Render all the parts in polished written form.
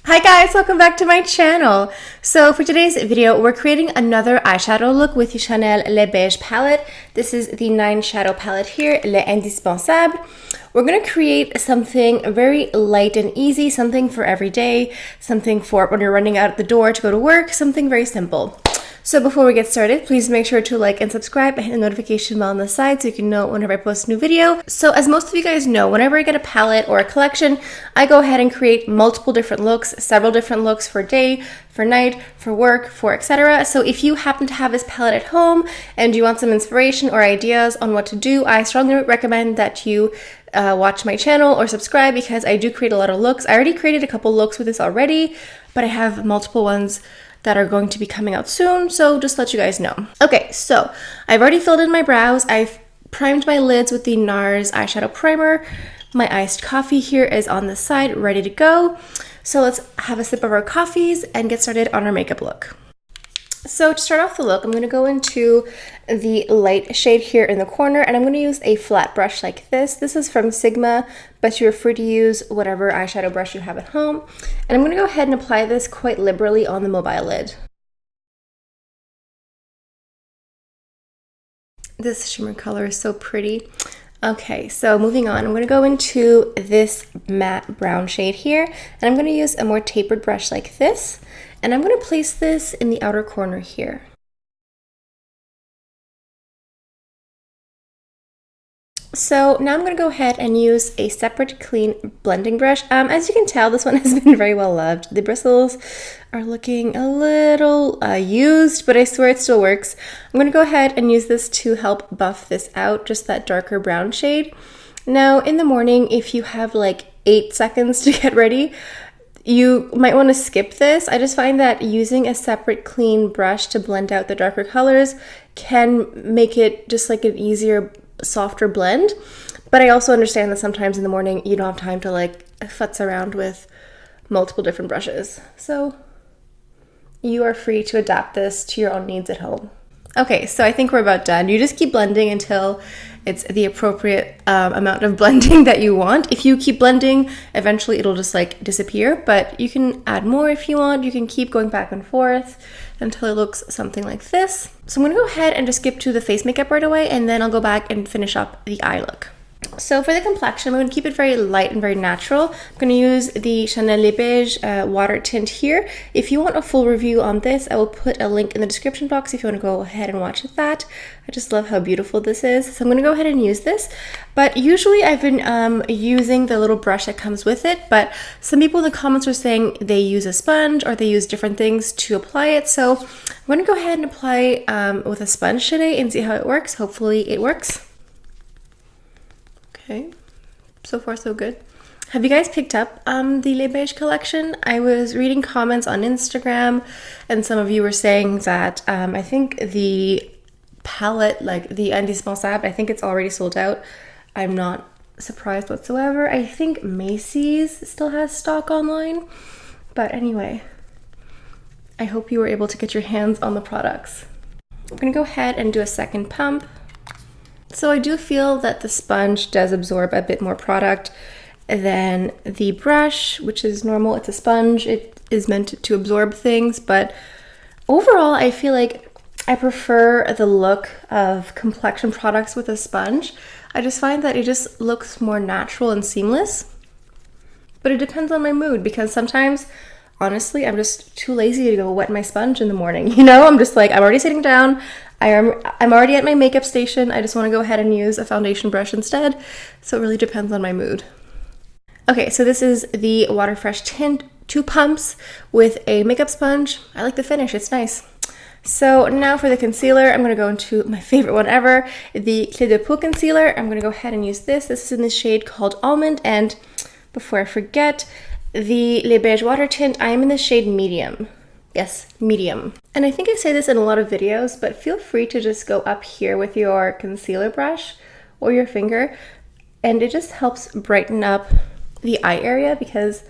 Hi guys, welcome back to my channel. So for today's video, we're creating another eyeshadow look with the Chanel Le Beige palette. This is the 9 shadow palette here, Les Indispensables. We're going to create something very light and easy, something for every day, something for when you're running out the door to go to work, something very simple. So before we get started, please make sure to like and subscribe and hit the notification bell on the side so you can know whenever I post a new video. So as most of you guys know, whenever I get a palette or a collection, I go ahead and create multiple different looks, several different looks for day, for night, for work, for etc. So if you happen to have this palette at home and you want some inspiration or ideas on what to do, I strongly recommend that you watch my channel or subscribe because I do create a lot of looks. I already created a couple looks with this already, but I have multiple ones that are going to be coming out soon, so just let you guys know. Okay, so I've already filled in my brows. I've primed my lids with the NARS eyeshadow primer. My iced coffee here is on the side, ready to go. So let's have a sip of our coffees and get started on our makeup look. So to start off the look, I'm going to go into the light shade here in the corner, and I'm going to use a flat brush like this. This is from Sigma, but you're free to use whatever eyeshadow brush you have at home. And I'm going to go ahead and apply this quite liberally on the mobile lid. This shimmer color is so pretty. Okay, so moving on, I'm going to go into this matte brown shade here, and I'm going to use a more tapered brush like this, and I'm going to place this in the outer corner here. So now I'm going to go ahead and use a separate clean blending brush. As you can tell, this one has been very well loved. The bristles are looking a little used, but I swear it still works. I'm going to go ahead and use this to help buff this out, just that darker brown shade. Now in the morning, if you have like 8 seconds to get ready, you might want to skip this. I just find that using a separate clean brush to blend out the darker colors can make it just like an easier, softer blend. But I also understand that sometimes in the morning you don't have time to like futz around with multiple different brushes. So you are free to adapt this to your own needs at home. Okay, so I think we're about done. You just keep blending until it's the appropriate amount of blending that you want. If you keep blending, eventually it'll just like disappear, but you can add more if you want. You can keep going back and forth until it looks something like this. So I'm gonna go ahead and just skip to the face makeup right away, and then I'll go back and finish up the eye look. So for the complexion, I'm going to keep it very light and very natural. I'm going to use the Chanel Le Beige water tint here. If you want a full review on this, I will put a link in the description box if you want to go ahead and watch that. I just love how beautiful this is. So I'm going to go ahead and use this. But usually I've been using the little brush that comes with it, but some people in the comments were saying they use a sponge or they use different things to apply it. So I'm going to go ahead and apply with a sponge today and see how it works. Hopefully it works. Okay, so far so good. Have you guys picked up the Le Beige collection? I was reading comments on Instagram, and some of you were saying that I think the palette, like the Indispensables, I think it's already sold out. I'm not surprised whatsoever. I think Macy's still has stock online. But anyway, I hope you were able to get your hands on the products. I'm gonna go ahead and do a second pump. So I do feel that the sponge does absorb a bit more product than the brush, which is normal. It's a sponge. It is meant to absorb things, but overall I feel like I prefer the look of complexion products with a sponge. I just find that it just looks more natural and seamless, but it depends on my mood because sometimes honestly, I'm just too lazy to go wet my sponge in the morning. You know, I'm just like, I'm already sitting down. I'm already at my makeup station. I just want to go ahead and use a foundation brush instead. So it really depends on my mood. Okay, so this is the Water Fresh Tint 2 pumps with a makeup sponge. I like the finish, it's nice. So now for the concealer, I'm going to go into my favorite one ever, the Cle De Peau concealer. I'm going to go ahead and use this. This is in the shade called Almond, and before I forget, the Le Beige water tint, I am in the shade medium. Yes, medium. And I think I say this in a lot of videos, but feel free to just go up here with your concealer brush or your finger, and it just helps brighten up the eye area because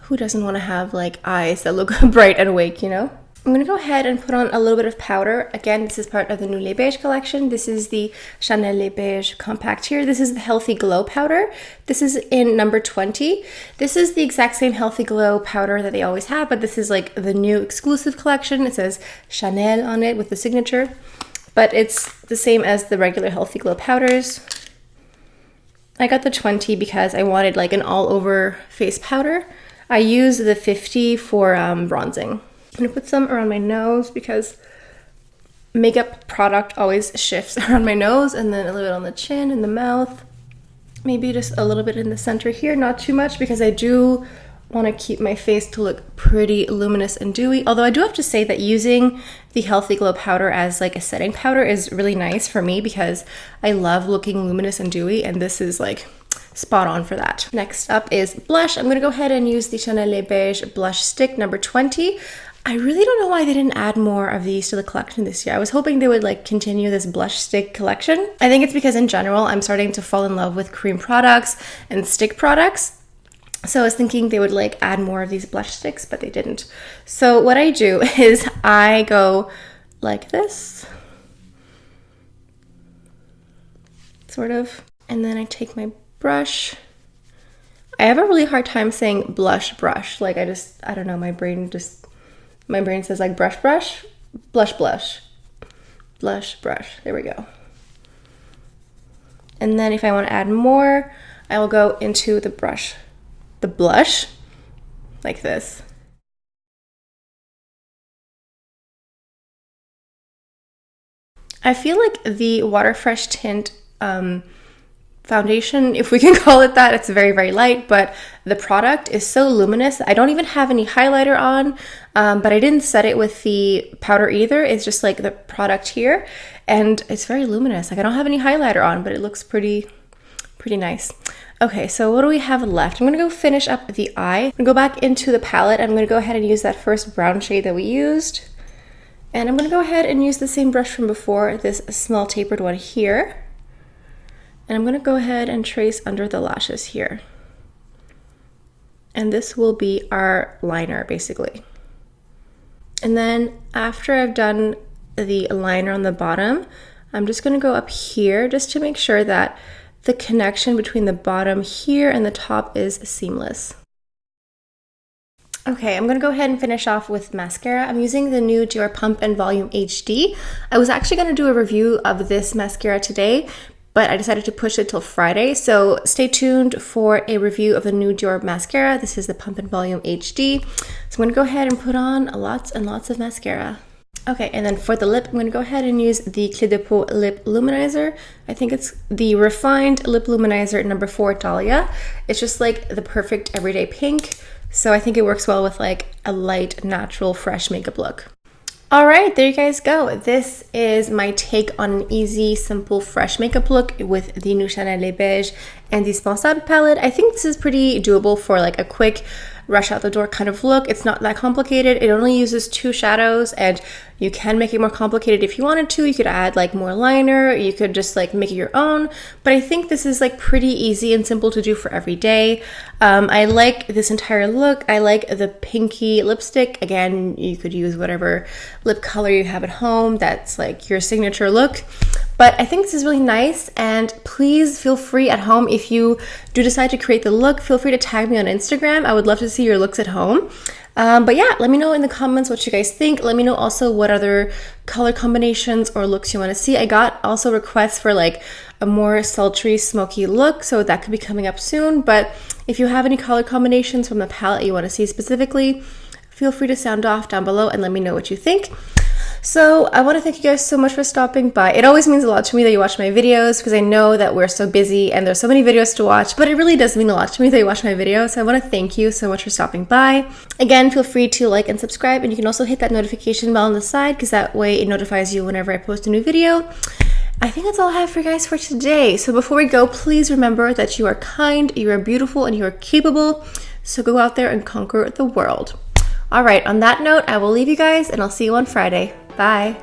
who doesn't want to have like eyes that look bright and awake, you know? I'm going to go ahead and put on a little bit of powder. Again, this is part of the new Les Beiges collection. This is the Chanel Les Beiges Compact here. This is the Healthy Glow powder. This is in number 20. This is the exact same Healthy Glow powder that they always have, but this is like the new exclusive collection. It says Chanel on it with the signature, but it's the same as the regular Healthy Glow powders. I got the 20 because I wanted like an all-over face powder. I use the 50 for bronzing. I'm gonna put some around my nose because makeup product always shifts around my nose, and then a little bit on the chin and the mouth. Maybe just a little bit in the center here, not too much because I do want to keep my face to look pretty luminous and dewy. Although I do have to say that using the Healthy Glow powder as like a setting powder is really nice for me because I love looking luminous and dewy, and this is like spot on for that. Next up is blush. I'm going to go ahead and use the Chanel Les Beiges blush stick number 20. I really don't know why they didn't add more of these to the collection this year. I was hoping they would like continue this blush stick collection. I think it's because in general, I'm starting to fall in love with cream products and stick products. So I was thinking they would like add more of these blush sticks, but they didn't. So what I do is I go like this, sort of, and then I take my brush. I have a really hard time saying blush brush. Like I don't know, my brain says like brush brush, blush blush, blush brush. There we go. And then if I want to add more, I will go into the blush like this. I feel like the Water Fresh Tint foundation, if we can call it that, it's very, very light, but the product is so luminous. I don't even have any highlighter on, but I didn't set it with the powder either. It's just like the product here, and it's very luminous. Like I don't have any highlighter on, but it looks pretty nice. Okay, so what do we have left? I'm gonna go finish up the eye. I'm gonna go back into the palette. I'm gonna go ahead and use that first brown shade that we used. And I'm gonna go ahead and use the same brush from before, this small tapered one here. And I'm gonna go ahead and trace under the lashes here. And this will be our liner, basically. And then after I've done the liner on the bottom, I'm just gonna go up here just to make sure that the connection between the bottom here and the top is seamless. Okay, I'm gonna go ahead and finish off with mascara. I'm using the new Dior Pump and Volume HD. I was actually gonna do a review of this mascara today, but I decided to push it till Friday. So stay tuned for a review of the new Dior mascara. This is the Pump and Volume HD. So I'm gonna go ahead and put on lots and lots of mascara. Okay, and then for the lip, I'm gonna go ahead and use the Cle De Peau Lip Luminizer. I think it's the Refined Lip Luminizer number 4 Dahlia. It's just like the perfect everyday pink. So I think it works well with like a light, natural, fresh makeup look. All right, there you guys go. This is my take on an easy, simple, fresh makeup look with the new Chanel Les Beiges Indispensables palette. I think this is pretty doable for like a quick rush out the door kind of look. It's not that complicated. It only uses 2 shadows, and you can make it more complicated if you wanted to. You could add like more liner, you could just like make it your own, but I think this is like pretty easy and simple to do for every day. I like this entire look. I like the pinky lipstick. Again, you could use whatever lip color you have at home that's like your signature look. But I think this is really nice, and please feel free at home, if you do decide to create the look, feel free to tag me on Instagram. I would love to see your looks at home. But yeah, let me know in the comments what you guys think. Let me know also what other color combinations or looks you want to see. I got also requests for like a more sultry, smoky look, so that could be coming up soon. But if you have any color combinations from the palette you want to see specifically, feel free to sound off down below and let me know what you think. So I want to thank you guys so much for stopping by. It always means a lot to me that you watch my videos, because I know that we're so busy and there's so many videos to watch, but it really does mean a lot to me that you watch my videos. So I want to thank you so much for stopping by. Again, feel free to like and subscribe, and you can also hit that notification bell on the side, because that way it notifies you whenever I post a new video. I think that's all I have for you guys for today. So before we go, please remember that you are kind, you are beautiful, and you are capable. So go out there and conquer the world. All right, on that note, I will leave you guys, and I'll see you on Friday. Bye.